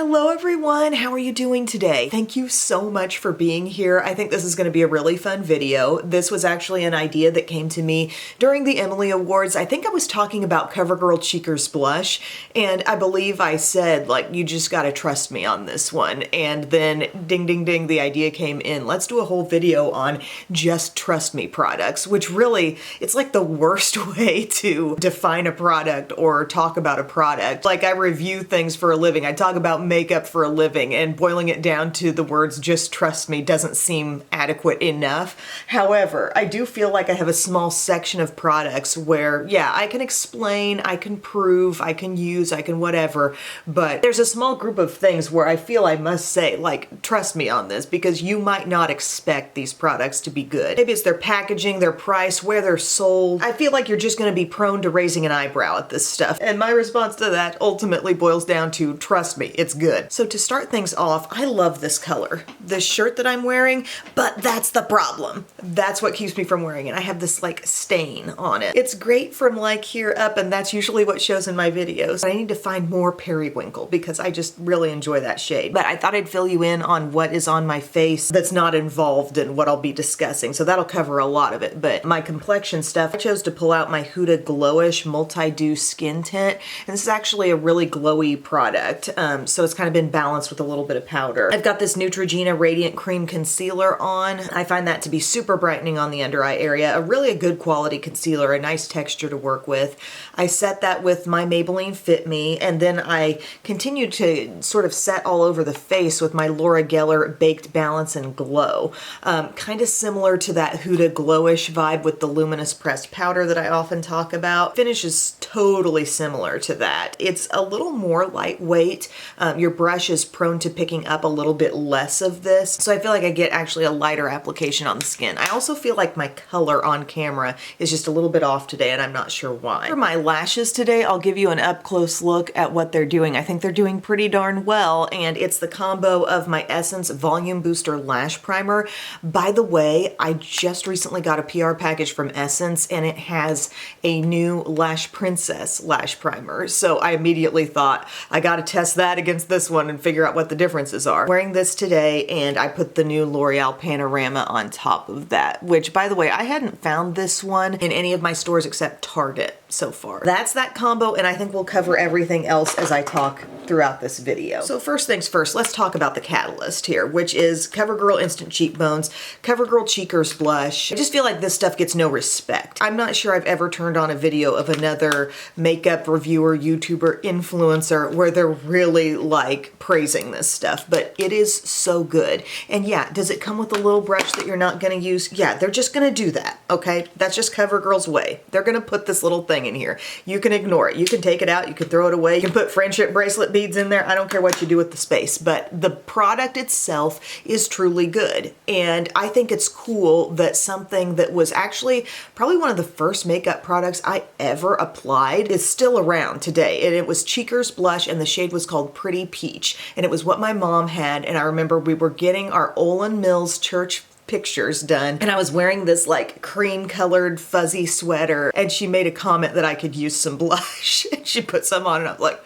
Hello everyone, how are you doing today? Thank you so much for being here. I think this is going to be a really fun video. This was actually an idea that came to me during the Emily Awards. I think I was talking about CoverGirl Cheekers Blush, and I believe I said, like, you just gotta trust me on this one. And then ding ding ding, the idea came in. Let's do a whole video on just trust me products, which really, it's like the worst way to define a product or talk about a product. Like, I review things for a living. I talk about makeup for a living, and boiling it down to the words just trust me doesn't seem adequate enough. However, I do feel like I have a small section of products where, yeah, I can explain, I can prove, I can use, I can whatever, but there's a small group of things where I feel I must say, like, trust me on this, because you might not expect these products to be good. Maybe it's their packaging, their price, where they're sold. I feel like you're just gonna be prone to raising an eyebrow at this stuff. And my response to that ultimately boils down to, trust me, it's good. So to start things off, I love this color. This shirt that I'm wearing, but that's the problem. That's what keeps me from wearing it. I have this like stain on it. It's great from like here up, and that's usually what shows in my videos. I need to find more periwinkle because I just really enjoy that shade. But I thought I'd fill you in on what is on my face that's not involved in what I'll be discussing. So that'll cover a lot of it. But my complexion stuff, I chose to pull out my Huda Glowish Multi-Dew Skin Tint. And this is actually a really glowy product. So it's kind of been balanced with a little bit of powder. I've got this Neutrogena Radiant Cream Concealer on. I find that to be super brightening on the under eye area. A good quality concealer, a nice texture to work with. I set that with my Maybelline Fit Me, and then I continued to sort of set all over the face with my Laura Geller Baked Balance and Glow. Kind of similar to that Huda Glowish vibe with the luminous pressed powder that I often talk about. Finish is totally similar to that. It's a little more lightweight. Your brush is prone to picking up a little bit less of this, so I feel like I get actually a lighter application on the skin. I also feel like my color on camera is just a little bit off today, and I'm not sure why. For my lashes today, I'll give you an up-close look at what they're doing. I think they're doing pretty darn well, and it's the combo of my Essence Volume Booster Lash Primer. By the way, I just recently got a PR package from Essence, and it has a new Lash Princess Lash Primer, so I immediately thought, I gotta test that against this one and figure out what the differences are. Wearing this today, and I put the new L'Oreal Panorama on top of that, which, by the way, I hadn't found this one in any of my stores except Target so far. That's that combo, and I think we'll cover everything else as I talk throughout this video. So first things first, let's talk about the catalyst here, which is CoverGirl Instant Cheekbones, CoverGirl Cheekers Blush. I just feel like this stuff gets no respect. I'm not sure I've ever turned on a video of another makeup reviewer, YouTuber, influencer where they're really like praising this stuff, but it is so good. And yeah, does it come with a little brush that you're not gonna use? Yeah, they're just gonna do that, okay? That's just CoverGirl's way. They're gonna put this little thing in here. You can ignore it. You can take it out. You can throw it away. You can put friendship bracelet beads in there. I don't care what you do with the space, but the product itself is truly good. And I think it's cool that something that was actually probably one of the first makeup products I ever applied is still around today. And it was Cheekers Blush, and the shade was called Pretty Peach. And it was what my mom had. And I remember we were getting our Olin Mills church pictures done, and I was wearing this like cream colored fuzzy sweater, and she made a comment that I could use some blush. She put some on, and I'm like,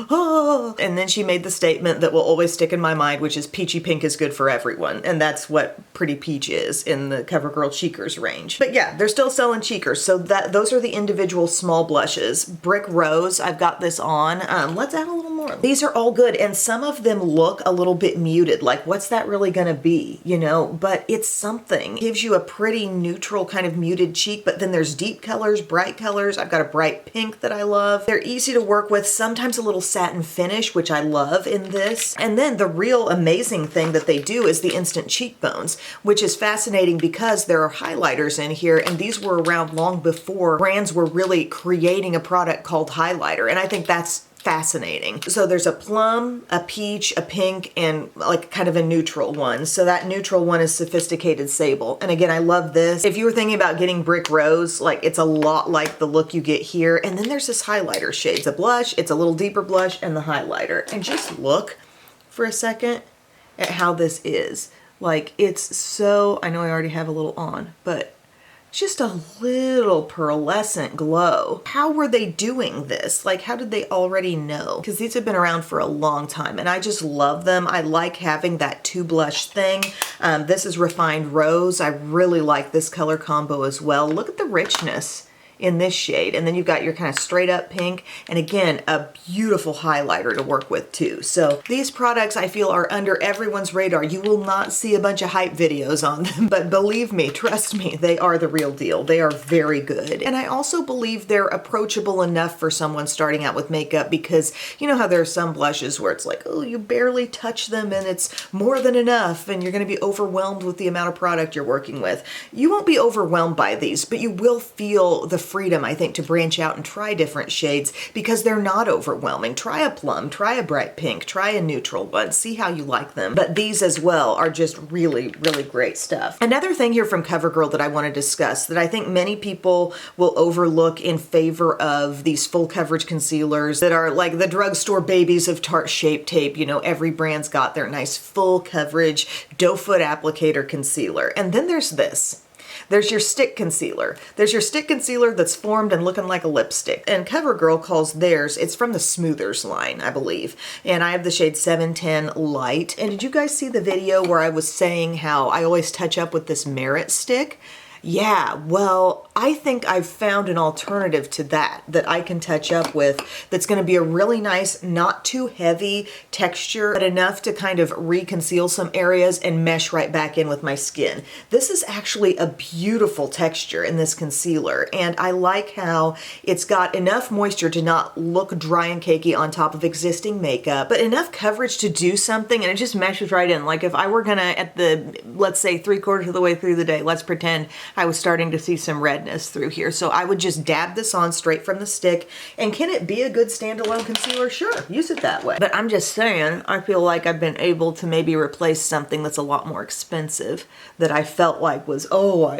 oh. And then she made the statement that will always stick in my mind, which is peachy pink is good for everyone. And that's what Pretty Peach is in the CoverGirl Cheekers range. But yeah, they're still selling Cheekers. So those are the individual small blushes. Brick Rose, I've got this on. Let's add a little more. These are all good. And some of them look a little bit muted. Like, what's that really gonna be? You know, but it's something. It gives you a pretty neutral kind of muted cheek, but then there's deep colors, bright colors. I've got a bright pink that I love. They're easy to work with, sometimes a little satin finish, which I love in this. And then the real amazing thing that they do is the instant cheekbones, which is fascinating because there are highlighters in here, and these were around long before brands were really creating a product called highlighter. And I think that's fascinating. So there's a plum, a peach, a pink, and like kind of a neutral one. So that neutral one is Sophisticated Sable. And again, I love this. If you were thinking about getting Brick Rose, like it's a lot like the look you get here. And then there's this highlighter shade. It's a blush, it's a little deeper blush, and the highlighter. And just look for a second at how this is. Like, it's so, I know I already have a little on, but just a little pearlescent glow. How were they doing this? Like, how did they already know? Because these have been around for a long time and I just love them. I like having that two blush thing. This is Refined Rose. I really like this color combo as well. Look at the richness in this shade. And then you've got your kind of straight up pink, and again, a beautiful highlighter to work with too. So these products I feel are under everyone's radar. You will not see a bunch of hype videos on them, but believe me, trust me, they are the real deal. They are very good. And I also believe they're approachable enough for someone starting out with makeup, because you know how there are some blushes where it's like, oh, you barely touch them and it's more than enough and you're gonna be overwhelmed with the amount of product you're working with. You won't be overwhelmed by these, but you will feel the freedom, I think, to branch out and try different shades because they're not overwhelming. Try a plum, try a bright pink, try a neutral one, see how you like them. But these as well are just really, really great stuff. Another thing here from CoverGirl that I want to discuss that I think many people will overlook in favor of these full coverage concealers that are like the drugstore babies of Tarte Shape Tape. You know, every brand's got their nice full coverage doe foot applicator concealer. And then there's this. There's your stick concealer. There's your stick concealer that's formed and looking like a lipstick. And CoverGirl calls theirs, it's from the Smoothers line, I believe. And I have the shade 710 Light. And did you guys see the video where I was saying how I always touch up with this Merit stick? Yeah, well, I think I've found an alternative to that I can touch up with that's going to be a really nice, not too heavy texture, but enough to kind of reconceal some areas and mesh right back in with my skin. This is actually a beautiful texture in this concealer, and I like how it's got enough moisture to not look dry and cakey on top of existing makeup, but enough coverage to do something, and it just meshes right in. Like if I were gonna, at the, let's say 3/4 of the way through the day, let's pretend I was starting to see some redness through here. So I would just dab this on straight from the stick. And can it be a good standalone concealer? Sure, use it that way. But I'm just saying, I feel like I've been able to maybe replace something that's a lot more expensive that I felt like was,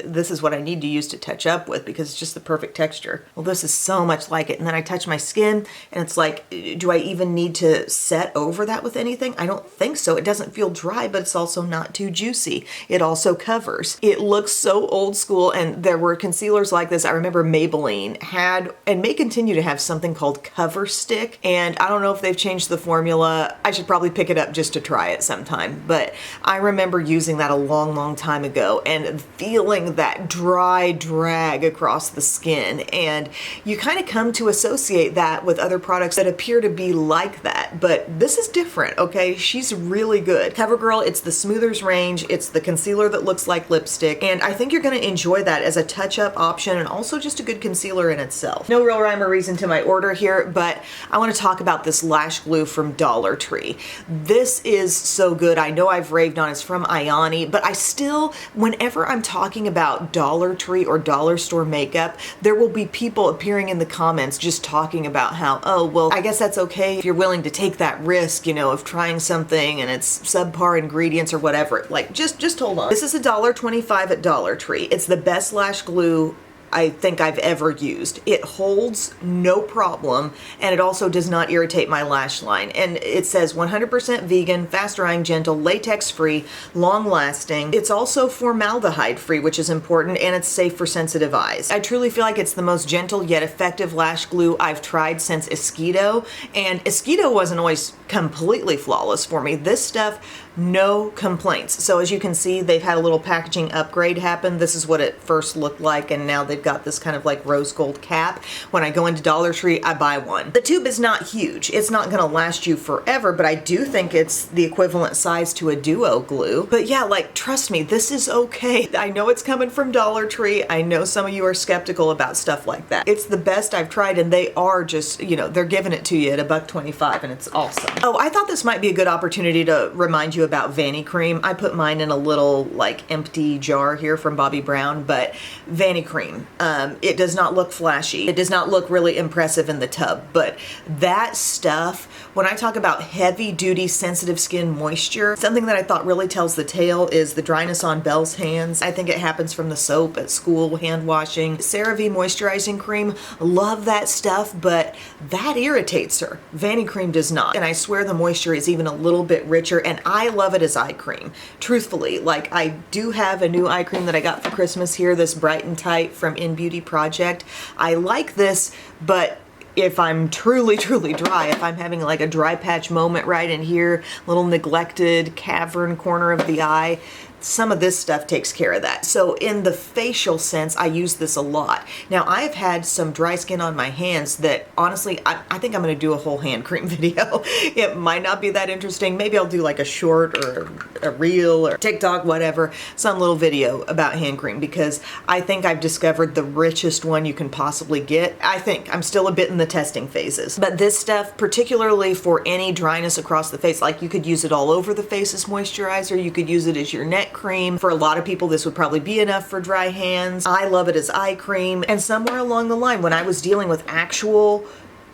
this is what I need to use to touch up with because it's just the perfect texture. Well, this is so much like it. And then I touch my skin and it's like, do I even need to set over that with anything? I don't think so. It doesn't feel dry, but it's also not too juicy. It also covers. It looks so old school, and there were concealers like this. I remember Maybelline had, and may continue to have, something called Cover Stick, and I don't know if they've changed the formula. I should probably pick it up just to try it sometime, but I remember using that a long, long time ago and feeling that dry drag across the skin, and you kind of come to associate that with other products that appear to be like that, but this is different, okay? She's really good. CoverGirl, it's the Smoothers range, it's the concealer that looks like lipstick, and I think you're gonna enjoy that as a touch-up option and also just a good concealer in itself. No real rhyme or reason to my order here, but I want to talk about this lash glue from Dollar Tree. This is so good. I know I've raved on it. It's from Ioni, but I still, whenever I'm talking about Dollar Tree or dollar store makeup, there will be people appearing in the comments just talking about how, oh, well, I guess that's okay if you're willing to take that risk, you know, of trying something and it's subpar ingredients or whatever. Like, just hold on. This is $1.25 at Dollar Tree. It's the best lash glue I think I've ever used. It holds no problem, and it also does not irritate my lash line. And it says 100% vegan, fast drying, gentle, latex free, long lasting. It's also formaldehyde free, which is important, and it's safe for sensitive eyes. I truly feel like it's the most gentle yet effective lash glue I've tried since Esquido, and Esquido wasn't always completely flawless for me. This stuff, no complaints. So as you can see, they've had a little packaging upgrade happen. This is what it first looked like, and now they've got this kind of like rose gold cap. When I go into Dollar Tree, I buy one. The tube is not huge. It's not gonna last you forever, but I do think it's the equivalent size to a duo glue. But yeah, like, trust me, this is okay. I know it's coming from Dollar Tree. I know some of you are skeptical about stuff like that. It's the best I've tried, and they are just, you know, they're giving it to you at $1.25, and it's awesome. Oh, I thought this might be a good opportunity to remind you about Vani Cream. I put mine in a little like empty jar here from Bobbi Brown, but Vani Cream. It does not look flashy. It does not look really impressive in the tub, but that stuff, when I talk about heavy duty sensitive skin moisture, something that I thought really tells the tale is the dryness on Belle's hands. I think it happens from the soap at school, hand washing. CeraVe moisturizing cream, love that stuff, but that irritates her. Vani Cream does not. And I swear the moisture is even a little bit richer, and I love it as eye cream. Truthfully, like, I do have a new eye cream that I got for Christmas here, this Bright and Tight from In Beauty Project. I like this, but if I'm truly dry, if I'm having like a dry patch moment right in here, little neglected cavern corner of the eye, some of this stuff takes care of that. So in the facial sense, I use this a lot. Now, I have had some dry skin on my hands that honestly, I think I'm gonna do a whole hand cream video. It might not be that interesting. Maybe I'll do like a short or a reel or TikTok, whatever, some little video about hand cream, because I think I've discovered the richest one you can possibly get. I think I'm still a bit in the testing phases, but this stuff, particularly for any dryness across the face, like you could use it all over the face as moisturizer, you could use it as your neck cream. For a lot of people, this would probably be enough for dry hands. I love it as eye cream. And somewhere along the line, when I was dealing with actual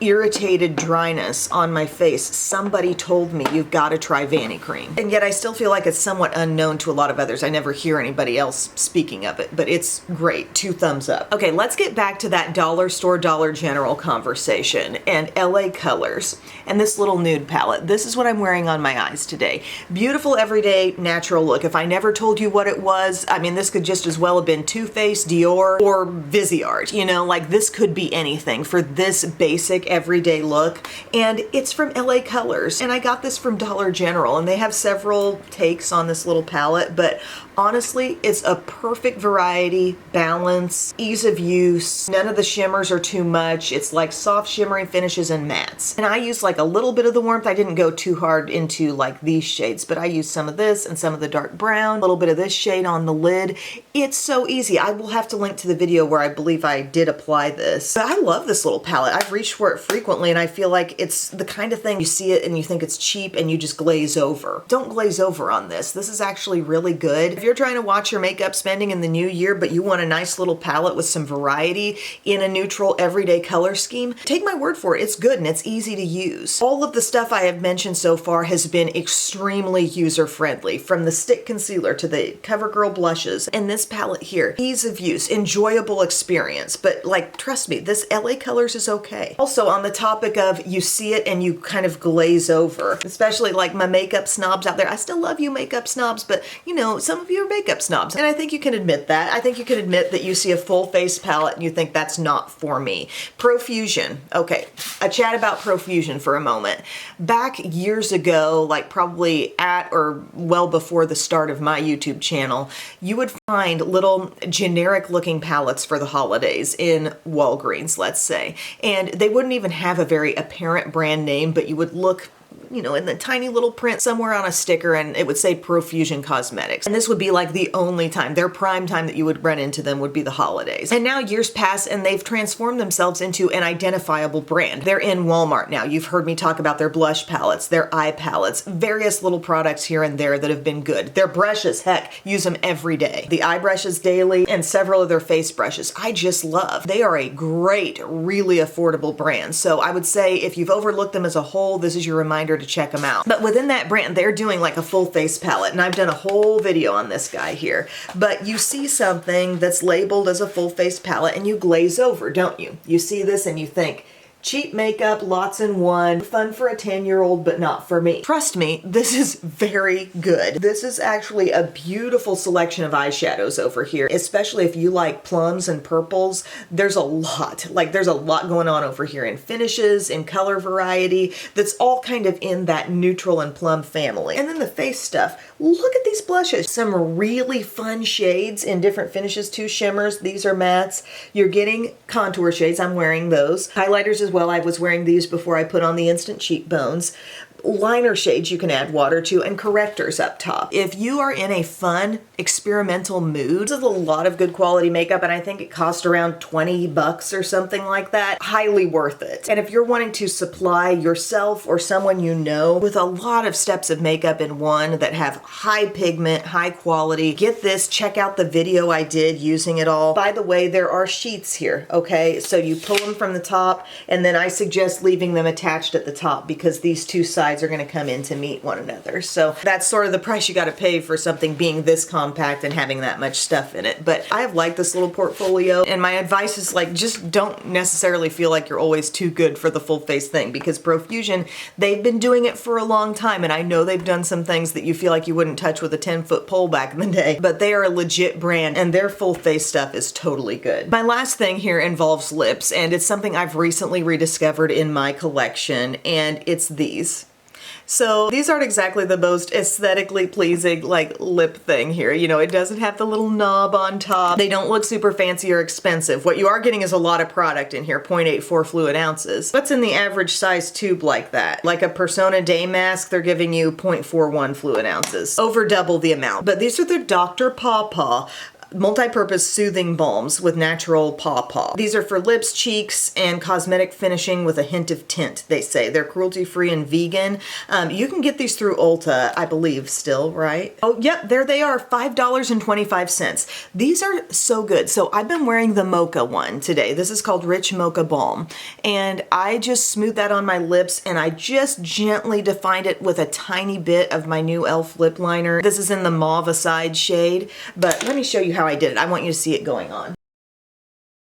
irritated dryness on my face, somebody told me, you've got to try Vani Cream. And yet I still feel like it's somewhat unknown to a lot of others. I never hear anybody else speaking of it, but it's great. 2 thumbs up. Okay, let's get back to that dollar store, Dollar General conversation and LA Colors and this little nude palette. This is what I'm wearing on my eyes today. Beautiful, everyday, natural look. If I never told you what it was, I mean, this could just as well have been Too Faced, Dior, or Viseart. You know, like, this could be anything for this basic everyday look, and it's from LA Colors, and I got this from Dollar General, and they have several takes on this little palette, but honestly, it's a perfect variety, balance, ease of use. None of the shimmers are too much. It's like soft shimmering finishes and mattes. And I use like a little bit of the warmth. I didn't go too hard into like these shades, but I used some of this and some of the dark brown, a little bit of this shade on the lid. It's so easy. I will have to link to the video where I believe I did apply this. But I love this little palette. I've reached for it frequently, and I feel like it's the kind of thing you see it and you think it's cheap and you just glaze over. Don't glaze over on this. This is actually really good. If you're trying to watch your makeup spending in the new year, but you want a nice little palette with some variety in a neutral everyday color scheme, take my word for it. It's good and it's easy to use. All of the stuff I have mentioned so far has been extremely user-friendly, from the stick concealer to the CoverGirl blushes. And this palette here, ease of use, enjoyable experience. But like, trust me, this LA Colors is okay. Also, on the topic of you see it and you kind of glaze over, especially like my makeup snobs out there. I still love you makeup snobs, but you know, some of you are makeup snobs. And I think you can admit that. I think you can admit that you see a full face palette and you think that's not for me. Profusion. Okay, a chat about Profusion for a moment. Back years ago, like probably at or well before the start of my YouTube channel, you would find little generic looking palettes for the holidays in Walgreens, let's say. And they wouldn't even have a very apparent brand name, but you would look, you know, in the tiny little print somewhere on a sticker, and it would say Profusion Cosmetics. And this would be like the only time, their prime time that you would run into them would be the holidays. And now years pass and they've transformed themselves into an identifiable brand. They're in Walmart now. You've heard me talk about their blush palettes, their eye palettes, various little products here and there that have been good. Their brushes, heck, use them every day. The eye brushes daily, and several of their face brushes I just love. They are a great, really affordable brand. So I would say if you've overlooked them as a whole, this is your reminder to check them out. But within that brand, they're doing like a full face palette, and I've done a whole video on this guy here. But you see something that's labeled as a full face palette and you glaze over, don't you? You see this and you think, cheap makeup, lots in one, fun for a 10-year-old, but not for me. Trust me, this is very good. This is actually a beautiful selection of eyeshadows over here, especially if you like plums and purples. There's a lot, like there's a lot going on over here in finishes, in color variety, that's all kind of in that neutral and plum family. And then the face stuff, look at these blushes. Some really fun shades in different finishes, 2 shimmers, these are mattes. You're getting contour shades, I'm wearing those. Highlighters as well, I was wearing these before I put on the instant cheekbones. liner shades you can add water to, and correctors up top. If you are in a fun, experimental mood, this is a lot of good quality makeup, and I think it cost around 20 bucks or something like that. Highly worth it. And if you're wanting to supply yourself or someone you know with a lot of steps of makeup in one that have high pigment, high quality, get this, check out the video I did using it all. By the way, there are sheets here, okay? So you pull them from the top, and then I suggest leaving them attached at the top because these two sides are gonna come in to meet one another. So that's sort of the price you gotta pay for something being this compact and having that much stuff in it. But I've liked this little portfolio, and my advice is like, just don't necessarily feel like you're always too good for the full face thing, because Profusion, they've been doing it for a long time, and I know they've done some things that you feel like you wouldn't touch with a 10-foot pole back in the day, but they are a legit brand, and their full face stuff is totally good. My last thing here involves lips, and it's something I've recently rediscovered in my collection, and it's these. So these aren't exactly the most aesthetically pleasing like lip thing here. You know, it doesn't have the little knob on top. They don't look super fancy or expensive. What you are getting is a lot of product in here, 0.84 fluid ounces. What's in the average size tube like that? Like a Persona Day mask, they're giving you 0.41 fluid ounces. Over double the amount. But these are the Dr. Pawpaw multi-purpose soothing balms with natural pawpaw. These are for lips, cheeks, and cosmetic finishing with a hint of tint, they say. They're cruelty-free and vegan. You can get these through Ulta, I believe, still, right? Oh, yep, there they are, $5.25. These are so good. So I've been wearing the Mocha one today. This is called Rich Mocha Balm. And I just smoothed that on my lips, and I just gently defined it with a tiny bit of my new e.l.f. lip liner. This is in the Mauve Aside shade, but let me show you how I did it. I want you to see it going on.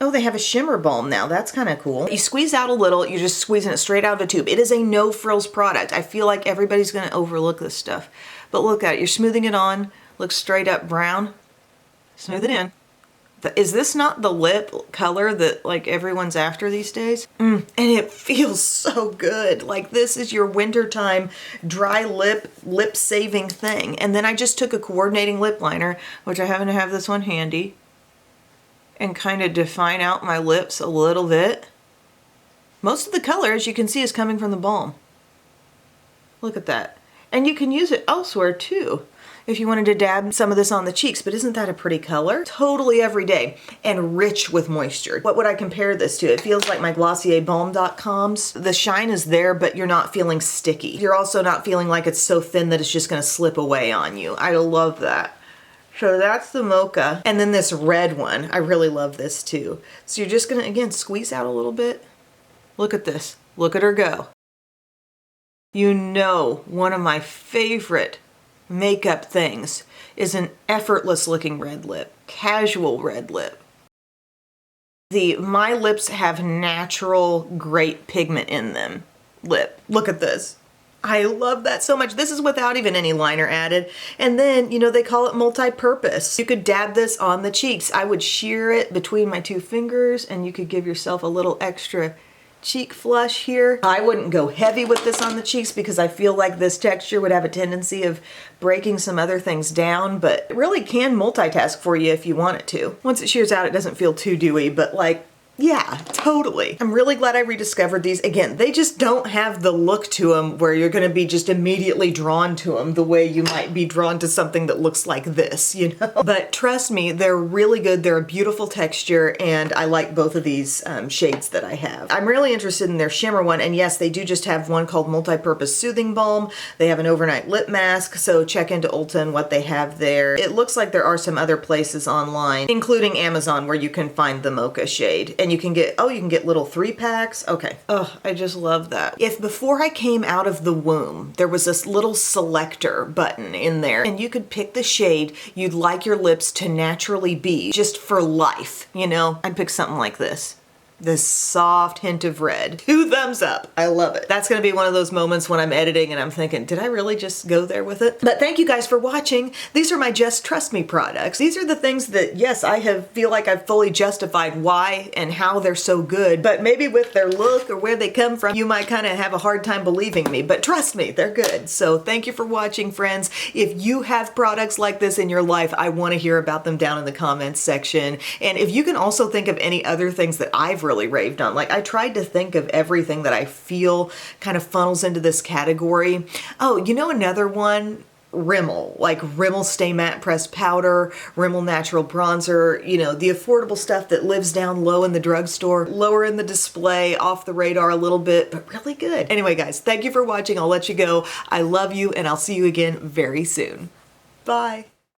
Oh, they have a shimmer balm now. That's kind of cool. You squeeze out a little, you're just squeezing it straight out of the tube. It is a no frills product. I feel like everybody's going to overlook this stuff. But look at it. You're smoothing it on. Looks straight up brown. Smooth it in. Is this not the lip color that like everyone's after these days? And it feels so good. Like this is your wintertime dry lip saving thing. And then I just took a coordinating lip liner, which I happen to have this one handy, and kind of define out my lips a little bit. Most of the color, as you can see, is coming from the balm. Look at that. And you can use it elsewhere too, if you wanted to dab some of this on the cheeks, but isn't that a pretty color? Totally everyday and rich with moisture. What would I compare this to? It feels like my Glossier Balm.coms. The shine is there, but you're not feeling sticky. You're also not feeling like it's so thin that it's just gonna slip away on you. I love that. So that's the Mocha. And then this red one, I really love this too. So you're just gonna, again, squeeze out a little bit. Look at this, look at her go. You know, one of my favorite makeup things is an effortless looking red lip, casual red lip. My lips have natural great pigment in them. Lip, look at this. I love that so much. This is without even any liner added. And then, you know, they call it multi-purpose. You could dab this on the cheeks. I would shear it between my two fingers and you could give yourself a little extra cheek flush here. I wouldn't go heavy with this on the cheeks because I feel like this texture would have a tendency of breaking some other things down, but it really can multitask for you if you want it to. Once it shears out, it doesn't feel too dewy, but like, yeah, totally. I'm really glad I rediscovered these. Again, they just don't have the look to them where you're gonna be just immediately drawn to them the way you might be drawn to something that looks like this, you know? But trust me, they're really good. They're a beautiful texture, and I like both of these shades that I have. I'm really interested in their shimmer one, and yes, they do just have one called Multipurpose Soothing Balm. They have an overnight lip mask, so check into Ulta and what they have there. It looks like there are some other places online, including Amazon, where you can find the Mocha shade. And you can get, oh, you can get little 3-packs. Okay. Oh, I just love that. If before I came out of the womb, there was this little selector button in there and you could pick the shade you'd like your lips to naturally be just for life, you know, I'd pick something like this. This soft hint of red. 2 thumbs up. I love it. That's gonna be one of those moments when I'm editing and I'm thinking, did I really just go there with it? But thank you guys for watching. These are my Just Trust Me products. These are the things that, yes, feel like I've fully justified why and how they're so good, but maybe with their look or where they come from, you might kind of have a hard time believing me, but trust me, they're good. So thank you for watching, friends. If you have products like this in your life, I wanna hear about them down in the comments section. And if you can also think of any other things that I've really raved on. Like, I tried to think of everything that I feel kind of funnels into this category. Oh, you know another one? Rimmel, like Rimmel Stay Matte Pressed Powder, Rimmel Natural Bronzer, you know, the affordable stuff that lives down low in the drugstore, lower in the display, off the radar a little bit, but really good. Anyway, guys, thank you for watching. I'll let you go. I love you, and I'll see you again very soon. Bye.